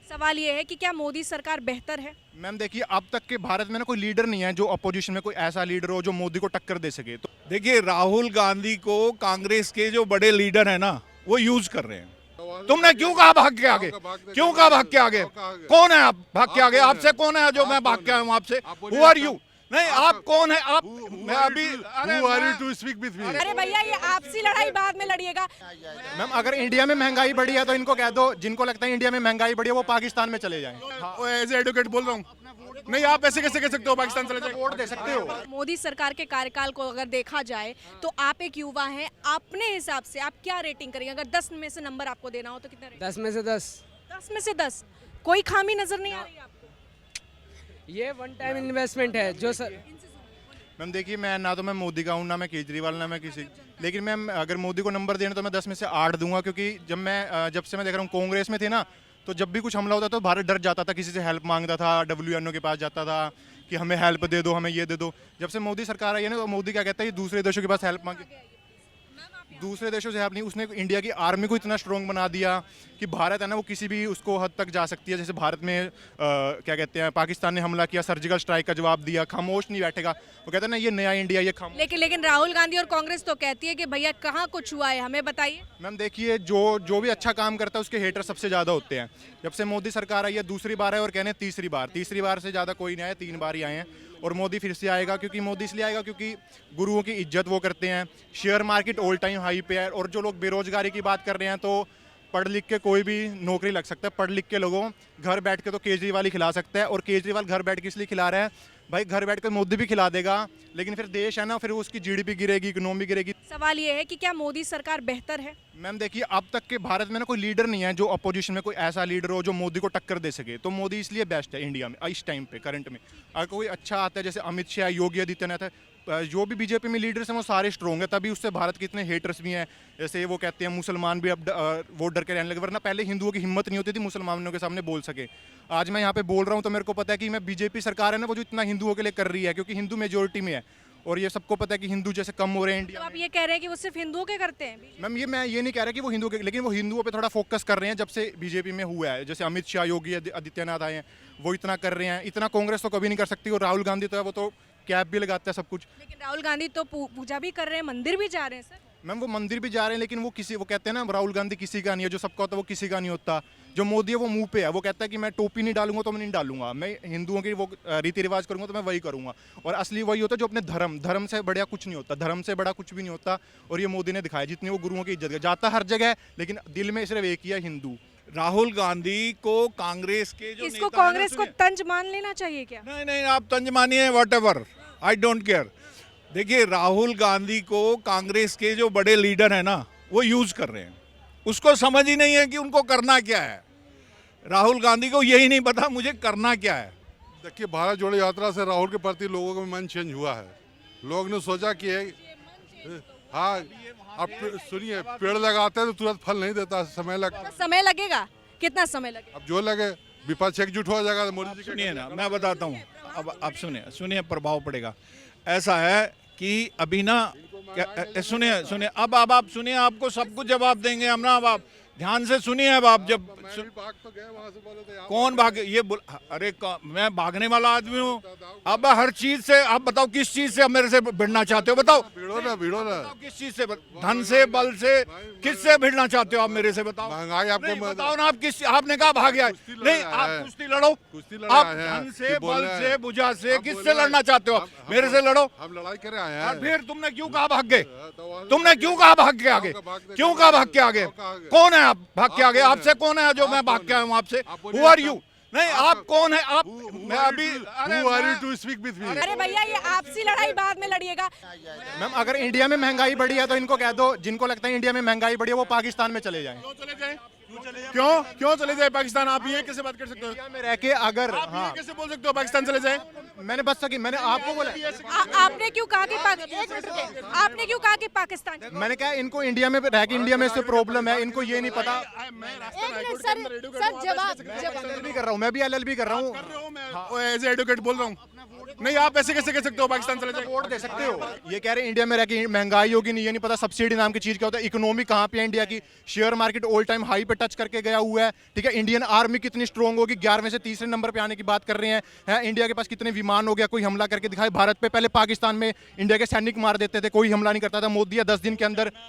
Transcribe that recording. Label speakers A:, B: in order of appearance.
A: सवाल ये है कि क्या मोदी सरकार बेहतर है?
B: मैम देखिए, अब तक के भारत में ना कोई लीडर नहीं है जो अपोजिशन में कोई ऐसा लीडर हो जो मोदी को टक्कर दे सके। तो
C: देखिए, राहुल गांधी को कांग्रेस के जो बड़े लीडर हैं ना, वो यूज कर रहे हैं। तुमने क्यों कहा भाग के आगे? क्यों कहा भाग के आगे? कौन है आप भाग के आगे? आपसे कौन है जो मैं भाग के आया हूं आपसे? Who are you? नहीं, आप कौन है? आप मैं अभी
D: टू स्पीक विद मी?
A: अरे भैया, ये आपसी लड़ाई बाद में लड़िएगा।
B: मैम अगर इंडिया में महंगाई बढ़ी है तो इनको कह दो, जिनको लगता है इंडिया में महंगाई बढ़ी है वो पाकिस्तान में चले जाएं।
D: एज एडवोकेट बोल रहा हूँ, नहीं आप ऐसे कैसे कह सकते हो पाकिस्तान चले जाए?
B: वोट दे सकते हो।
A: मोदी सरकार के कार्यकाल को अगर देखा जाए तो आप एक युवा हैं, अपने हिसाब से आप क्या रेटिंग करेंगे? अगर 10 में से नंबर आपको देना हो तो कितना रहेगा?
E: 10 में से 10।
A: 10 में से 10। कोई खामी नजर नहीं आ रही आपको?
E: ये वन टाइम इन्वेस्टमेंट है जो सर।
B: मैम देखिए, मैं ना तो मैं मोदी का हूँ, ना मैं केजरीवाल, ना मैं किसी, लेकिन मैम अगर मोदी को नंबर देना तो मैं 10 में से 8 दूंगा, क्योंकि जब से मैं देख रहा हूँ कांग्रेस में थे ना, तो जब भी कुछ हमला होता तो भारत डर जाता था, किसी से हेल्प मांगता था, WNO के पास जाता था कि हमें हेल्प दे दो, हमें ये दे दो। जब से मोदी सरकार आई है ना, तो मोदी क्या कहता है, दूसरे देशों के पास हेल्प मांगे, दूसरे देशों से हेल्प नहीं, उसने इंडिया की आर्मी को इतना स्ट्रॉन्ग बना दिया कि भारत है ना वो किसी भी उसको हद तक जा सकती है। जैसे भारत में क्या कहते हैं, पाकिस्तान ने हमला किया, सर्जिकल स्ट्राइक का जवाब दिया, खामोश नहीं बैठेगा। वो कहते हैं ना ये नया इंडिया, ये खामोश।
A: लेकिन राहुल गांधी और कांग्रेस तो कहती है कि भैया कहाँ कुछ हुआ है, हमें बताइए।
B: मैम देखिए, जो भी अच्छा काम करता है उसके हेटर सबसे ज़्यादा होते हैं। जब से मोदी सरकार आई है, दूसरी बार है और कहने तीसरी बार से ज़्यादा कोई नहीं आया, 3 बार ही आए हैं। और मोदी फिर से आएगा, क्योंकि मोदी इसलिए आएगा क्योंकि गुरुओं की इज्जत वो करते हैं। Share market all time high पे है, और जो लोग बेरोजगारी की बात कर रहे हैं, तो पढ़ लिख के कोई भी नौकरी लग सकता है। पढ़ लिख के लोगों घर बैठ के तो केजरीवाल ही खिला सकता है, और केजरीवाल घर बैठ के इसलिए खिला रहा है, भाई घर बैठ के मोदी भी खिला देगा, लेकिन फिर देश है ना, फिर उसकी GDP गिरेगी, इकोनॉमी गिरेगी।
A: सवाल ये है कि क्या मोदी सरकार बेहतर है?
B: मैम देखिए, अब तक के भारत में ना कोई लीडर नहीं है जो अपोजिशन में कोई ऐसा लीडर हो जो मोदी को टक्कर दे सके। तो मोदी इसलिए बेस्ट है इंडिया में इस टाइम पे, करंट में। अगर कोई अच्छा आता है, जैसे अमित शाह, योगी आदित्यनाथ है, जो भी बीजेपी में लीडर्स हैं वो सारे स्ट्रॉन्ग है, तभी उससे भारत के इतने हेटर्स भी हैं। जैसे वो कहते हैं मुसलमान भी अब वोट डर के रहने लगे, वरना पहले हिंदुओं की हिम्मत नहीं होती थी मुसलमानों के सामने बोल सके। आज मैं यहाँ पे बोल रहा हूँ तो मेरे को पता है कि मैं बीजेपी सरकार है ना वो जो इतना हिंदुओं के लिए कर रही है, क्योंकि हिंदू मेजोरिटी में है, और ये सबको पता है कि हिंदू जैसे कम हो रहे हैं इंडिया
A: तो
B: में।
A: आप ये कह रहे हैं कि वो सिर्फ हिंदुओं के करते हैं?
B: मैम मैं ये नहीं कह रहा कि वो हिंदुओं के, लेकिन वो हिंदुओं पे थोड़ा फोकस कर रहे हैं जब से बीजेपी में हुआ है। जैसे अमित शाह, योगी आदित्यनाथ आए हैं, वो इतना कर रहे हैं। इतना कांग्रेस तो कभी नहीं कर सकती, और राहुल गांधी तो है, वो तो कैप भी लगाता है, सब कुछ।
A: लेकिन राहुल गांधी तो पूजा भी कर रहे हैं, मंदिर भी जा रहे हैं सर।
B: मैम वो मंदिर भी जा रहे हैं, लेकिन वो कहते हैं ना, राहुल गांधी किसी का नहीं है, जो सबका होता है वो किसी का नहीं होता। जो मोदी है वो मुंह पे है, वो कहता है कि मैं टोपी नहीं डालूंगा तो मैं नहीं डालूंगा, मैं हिंदुओं की वो रीति रिवाज करूंगा तो मैं वही करूंगा। और असली वही होता है जो अपने धर्म से बढ़िया कुछ नहीं होता, धर्म से बड़ा कुछ भी नहीं होता। और ये मोदी ने दिखाया, जितनी वो गुरुओं की इज्जत जाता हर जगह, लेकिन दिल में सिर्फ एक ही है, हिंदू।
C: राहुल गांधी को कांग्रेस के जो
A: इसको
C: नेता हैं ना,
A: कांग्रेस को तंज मान लेना चाहिए क्या?
C: नहीं, आप तंज मानिए, व्हाटएवर, आई डोंट केयर। देखिए, राहुल गांधी को कांग्रेस के जो बड़े लीडर हैं ना, वो यूज कर रहे हैं। उसको समझ ही नहीं है कि उनको करना क्या है। राहुल गांधी को यही नहीं पता मुझे करना क्या है।
D: देखिए, भारत जोड़ो यात्रा से राहुल के प्रति लोगों का मन चेंज हुआ है। लोग ने सोचा कि हाँ, आप सुनिए, पेड़ लगाते हैं तो तुरंत फल नहीं देता, समय लगता है।
A: समय लगेगा? कितना समय लगेगा?
D: अब जो लगे, विपक्ष एकजुट हो जाएगा तो मोदी जी
C: सुनिए ना, मैं बताता हूँ। अब आप सुनिए, प्रभाव पड़ेगा। ऐसा है कि अभी ना, सुनिए, अब आप सुनिए, आपको सब कुछ जवाब देंगे हम ना। अब आप ध्यान से सुनिए। अब आप जब
D: भाग तो गए वहाँ से, बोले थे
C: कौन भागे? ये अरे मैं भागने वाला आदमी हूँ। अब हर चीज से आप बताओ, किस चीज से आप मेरे से भिड़ना चाहते हो? बताओ,
D: भिड़ो ना।
C: किस चीज से? धन से, बल से, किससे भिड़ना चाहते हो आप मेरे से? बताओ।
D: महंगाई आपको
C: बताओ ना, आप किस, आपने कहा भाग आए? नहीं, आप कुश्ती लड़ो। आप धन से, बल से, भुजा से, किससे लड़ना चाहते हो? मेरे से लड़ो।
D: हम लड़ाई कर रहे हैं।
C: और फिर तुमने क्यों कहा भाग गए? तुमने क्यों कहा भाग के आगे? क्यों कहा भाग के आगे? कौन है आप भाग के आगे? आपसे कौन है जो मैं भाग के आया हूँ आपसे? Who are you? नहीं, आप कौन है? आप मैं अभी
D: टू स्पीक विद मी?
A: अरे भैया, ये आपसी लड़ाई बाद में लड़िएगा।
B: मैम अगर इंडिया में महंगाई बढ़ी है तो इनको कह दो, जिनको लगता है इंडिया में महंगाई बढ़ी है वो पाकिस्तान में चले जाएं।
D: क्यों चले जाए पाकिस्तान? आप ये कैसे बात कर सकते हो?
B: इंडिया में रह के अगर
D: ये कैसे बोल सकते हो पाकिस्तान चले जाए?
B: मैंने बस सकी, मैंने आपको बोला,
A: आपने क्यों कहा कि आपने क्यों कहा कि पाकिस्तान?
B: मैंने कहा इनको इंडिया में रह के इंडिया में इससे प्रॉब्लम है, इनको ये नहीं पता।
A: सर जवाब
B: LLB कर रहा हूँ, मैं भी LLB कर रहा हूँ।
D: एज एडवोकेट बोल रहा हूँ।
C: नहीं आप ऐसे कैसे कह सकते हो पाकिस्तान चले जाएंगे?
B: वोट दे सकते हो। ये कह रहे हैं इंडिया में रह के महंगाई होगी, नहीं ये नहीं पता सब्सिडी नाम की चीज क्या होता है, इकोनॉमी कहाँ पे है इंडिया की, share market all time high पे टच करके गया हुआ है, ठीक है। इंडियन आर्मी कितनी स्ट्रॉन्ग होगी, 11वें से तीसरे नंबर पे आने की बात कर रहे हैं। इंडिया के पास कितने विमान हो गया, कोई हमला करके दिखाए भारत पे। पहले पाकिस्तान में इंडिया के सैनिक मार देते थे, कोई हमला नहीं करता था। मोदी 10 दिन के अंदर